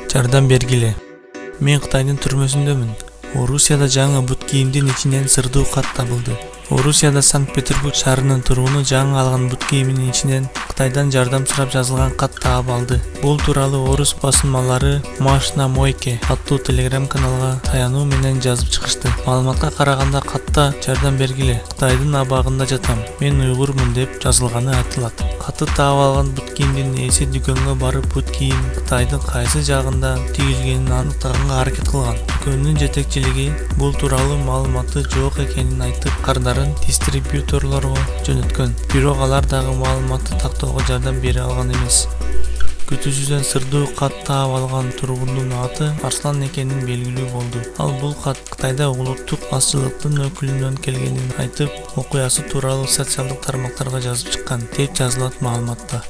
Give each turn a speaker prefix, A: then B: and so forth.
A: Жардам бергиле. Мен Кытайдын түрмөсүндөмүн. Орусияда жаңы бут кийимдин ичинен сырдуу кат табылды. Орусияда Санкт-Петербург шаарынын тургуну жаңы алган бут кийиминин ичинен Кытайдан жардам сурап жазылган кат таап алды. Бул тууралуу орус басылмалары Маш на Мойке аттуу телеграм-каналга таянуу менен жазып чыгышты. Маалыматка караганда катта жардам бергиле. Кытайдын абагында жатам. Мен уйгурмун деп жазылганы айтылат. Катты таап алган бут кийимдин ээси дүкөнгө барып бут кийим Кытайдын кайсы жагында тигилгенин аныктаганга аракет кылган. Дүкөндүн жетекчилиги бул тууралуу маалыматы жок экенин айтып, кардарын дистрибьюторлорго жөнөткөн. Бирок алар дагы маалыматты тактоого жардам бере алган эмес. Күтүүсүздөн сырдуу кат таап алган тургундун аты Арслан экени белгилүү болду. Ал бул кат Кытайда улуттук азчылыктын өкүлүнөн келгенин айтып, окуясы тууралуу социалдык тармактарга жазып чыккан, деп жазылат маалыматта.